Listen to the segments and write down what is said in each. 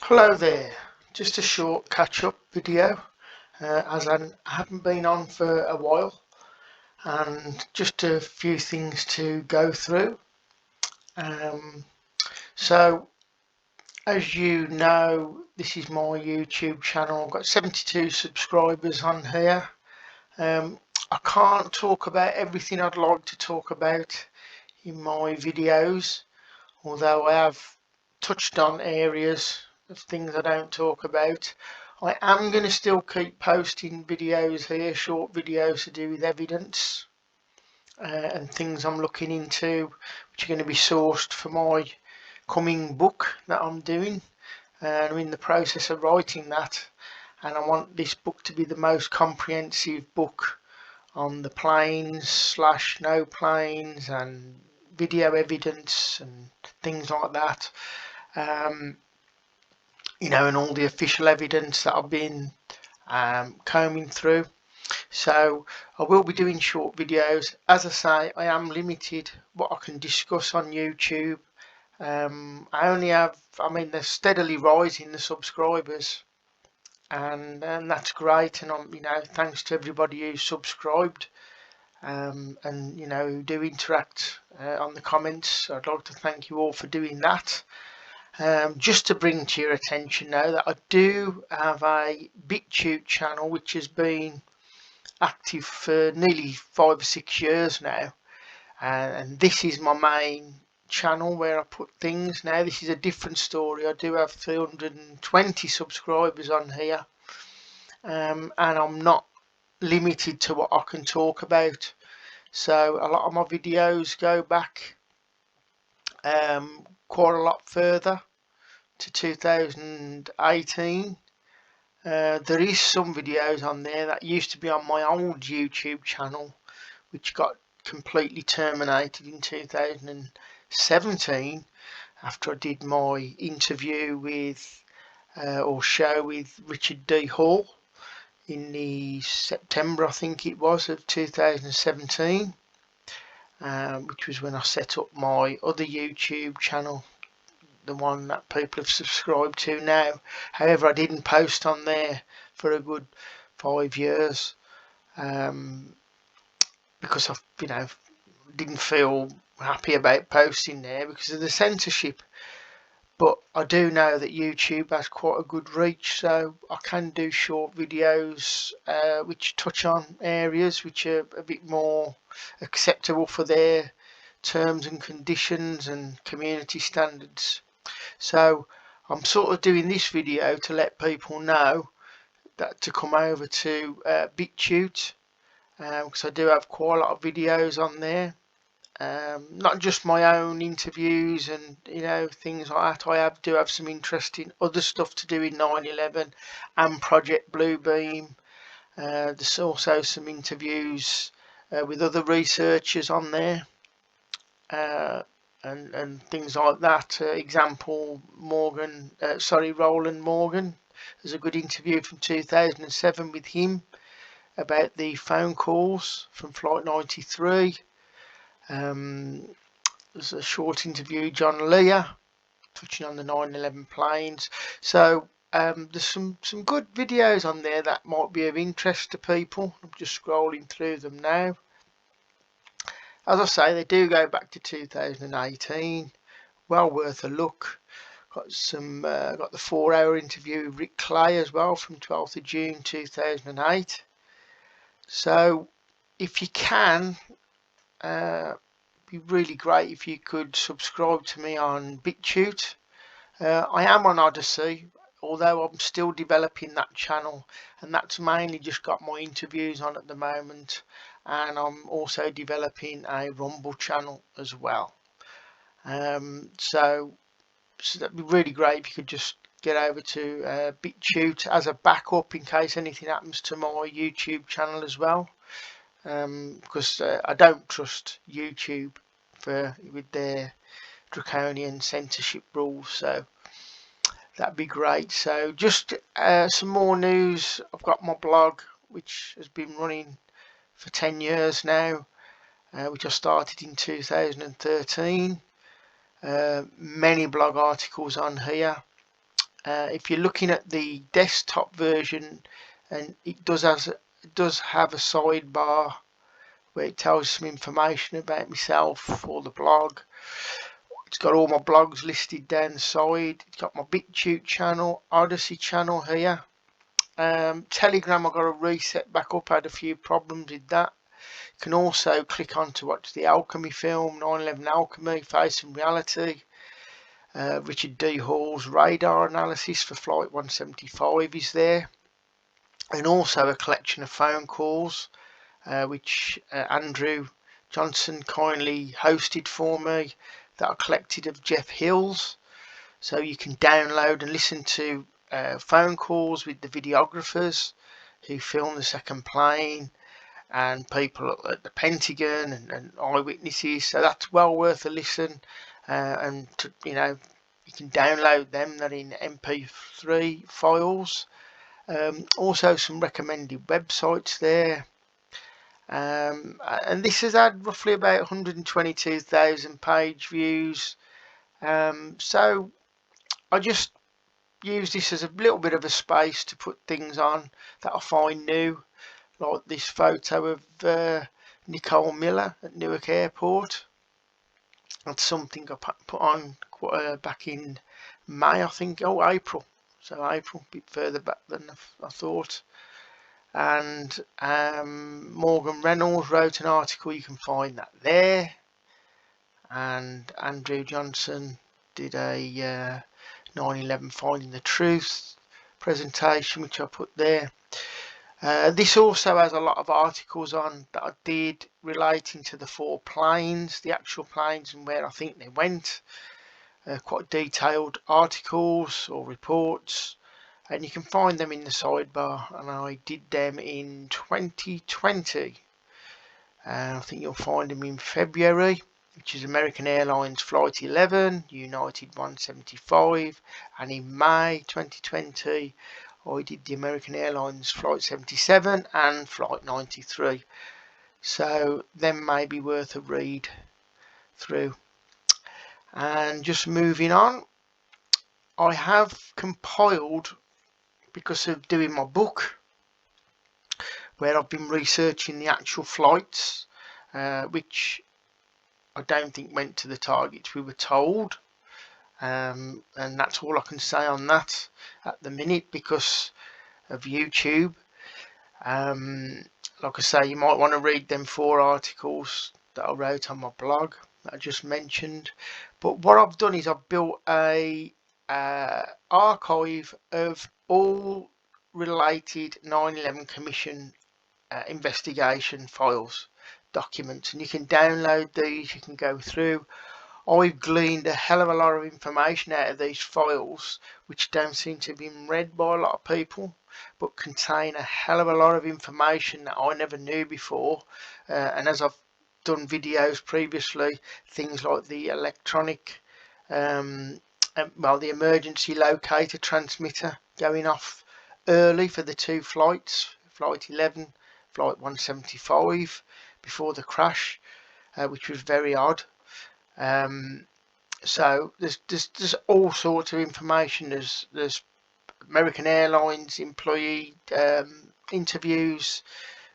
Hello there, just a short catch-up video as I haven't been on for a while and just a few things to go through. Um, so as you know, this is my YouTube channel. I've got 72 subscribers on here. I can't talk about everything I'd like to talk about in my videos, although I have touched on areas of things I don't talk about. I am going to still keep posting videos here, short videos to do with evidence and things I'm looking into, which are going to be sourced for my coming book that I'm doing. I'm in the process of writing that, and I want this book to be the most comprehensive book on the planes / no planes and video evidence and things like that. And all the official evidence that I've been combing through. So I will be doing short videos. As I say, I am limited what I can discuss on YouTube. I only have, they're steadily rising, the subscribers, and that's great. And thanks to everybody who subscribed and who do interact on the comments. I'd like to thank you all for doing that. Just to bring to your attention now that I do have a BitChute channel which has been active for nearly 5 or 6 years now, and this is my main channel where I put things. Now this is a different story. I do have 320 subscribers on here, and I'm not limited to what I can talk about. So a lot of my videos go back quite a lot further, to 2018. There is some videos on there that used to be on my old YouTube channel, which got completely terminated in 2017 after I did my interview with or show with Richard D. Hall in the September, I think it was, of 2017, which was when I set up my other YouTube channel, the one that people have subscribed to now. However, I didn't post on there for a good 5 years because I didn't feel happy about posting there because of the censorship. But I do know that YouTube has quite a good reach, so I can do short videos which touch on areas which are a bit more acceptable for their terms and conditions and community standards. So I'm sort of doing this video to let people know that to come over to BitChute, because I do have quite a lot of videos on there, not just my own interviews and things like that. do have some interesting other stuff to do in 9/11 and Project Bluebeam. There's also some interviews with other researchers on there. And things like that. Example, Roland Morgan. There's a good interview from 2007 with him about the phone calls from Flight 93. There's a short interview with John Lear touching on the 9/11 planes. So there's some good videos on there that might be of interest to people. I'm just scrolling through them now. As I say, they do go back to 2018. Well worth a look. Got the 4-hour interview with Rick Clay as well from 12th of June 2008. So if you can, be really great if you could subscribe to me on BitChute. I am on Odyssey, although I'm still developing that channel, and that's mainly just got my interviews on at the moment, and I'm also developing a Rumble channel as well. So that'd be really great if you could just get over to BitChute as a backup in case anything happens to my YouTube channel as well, because I don't trust YouTube with their draconian censorship rules. So that'd be great. So just some more news. I've got my blog, which has been running for 10 years now, which I started in 2013. Many blog articles on here. If you're looking at the desktop version, and it does have a sidebar where it tells some information about myself or the blog. It's got all my blogs listed down the side. It's got my BitChute channel, Odyssey channel here. Telegram I got to reset back up, I had a few problems with that. You can also click on to watch the Alchemy film, 9/11 Alchemy, Facing Reality. Richard D. Hall's radar analysis for Flight 175 is there. And also a collection of phone calls, which Andrew Johnson kindly hosted for me, that are collected of Jeff Hills. So you can download and listen to phone calls with the videographers who filmed the second plane, and people at the Pentagon, and eyewitnesses. So that's well worth a listen. And you can download them. They're in MP3 files. Also some recommended websites there. And this has had roughly about 122,000 page views. So I just use this as a little bit of a space to put things on that I find new, like this photo of Nicole Miller at Newark Airport. That's something I put on back in May, I think. Oh, April. So April, a bit further back than I thought. And Morgan Reynolds wrote an article, you can find that there. And Andrew Johnson did a 9/11 Finding the Truth presentation, which I put there. This also has a lot of articles on that I did relating to the 4 planes, the actual planes and where I think they went. Quite detailed articles or reports, and you can find them in the sidebar, and I did them in 2020. I think you'll find them in February, which is American Airlines Flight 11, United 175, and in May 2020 I did the American Airlines Flight 77 and Flight 93. So them may be worth a read through. And just moving on, I have compiled, because of doing my book, where I've been researching the actual flights, which I don't think went to the targets we were told. And that's all I can say on that at the minute because of YouTube. Like I say, you might want to read them 4 articles that I wrote on my blog that I just mentioned. But what I've done is I've built a archive of all related 9/11 Commission investigation files, documents, and you can download these, you can go through. I've gleaned a hell of a lot of information out of these files which don't seem to have been read by a lot of people, but contain a hell of a lot of information that I never knew before. And as I've done videos previously, things like the electronic the emergency locator transmitter going off early for the 2 flights, Flight 11, Flight 175, before the crash, which was very odd. So there's all sorts of information. There's American Airlines employee interviews,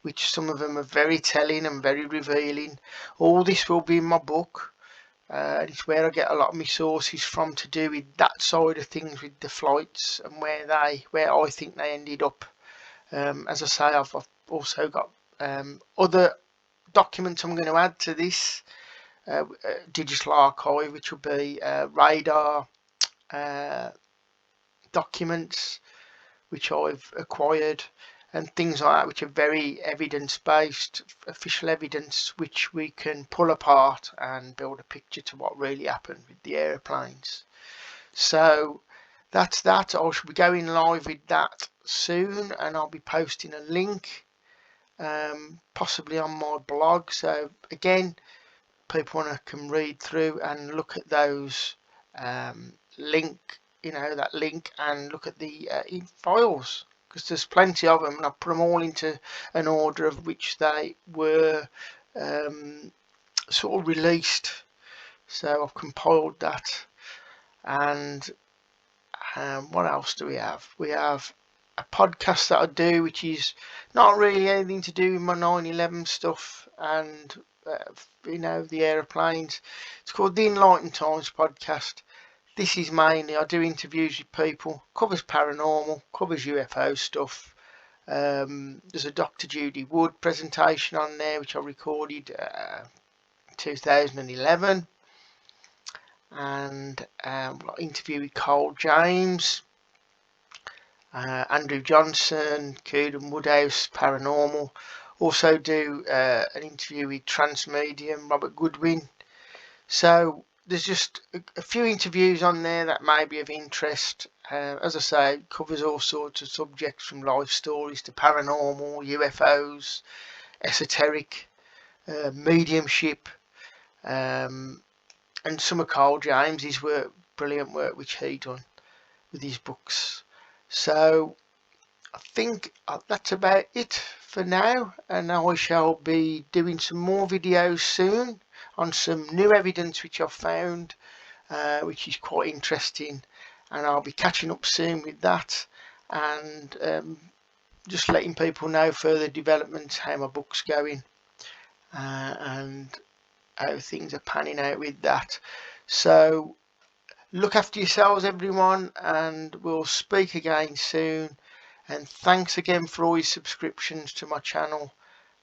which some of them are very telling and very revealing. All this will be in my book. It's where I get a lot of my sources from to do with that side of things, with the flights and where I think they ended up. As I say, I've also got other documents I'm going to add to this digital archive, which will be radar documents which I've acquired, and things like that, which are very evidence-based, official evidence, which we can pull apart and build a picture to what really happened with the airplanes. So that's that. I should be going live with that soon, and I'll be posting a link possibly on my blog. So again, people can read through and look at those that link, and look at the files, because there's plenty of them, and I put them all into an order of which they were sort of released. So I've compiled that, and What else do we have? We have a podcast that I do, which is not really anything to do with my 9/11 stuff and the aeroplanes. It's called the Enlightened Times podcast. This is mainly, I do interviews with people, covers paranormal, covers UFO stuff. There's a Dr. Judy Wood presentation on there, which I recorded 2011. And interview with Carl James, Andrew Johnson, Coodan Woodhouse, Paranormal. Also do an interview with Transmedium, Robert Goodwin. So there's just a few interviews on there that may be of interest. As I say, it covers all sorts of subjects from life stories to paranormal, UFOs, esoteric, mediumship, and some of Carl James's work, brilliant work which he done with his books. So I think that's about it for now, and I shall be doing some more videos soon on some new evidence which I've found, which is quite interesting, and I'll be catching up soon with that, and just letting people know further developments, how my book's going, and how things are panning out with that. So look after yourselves, everyone, and we'll speak again soon. And thanks again for all your subscriptions to my channel,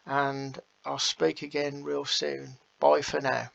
and I'll speak again real soon. Bye for now.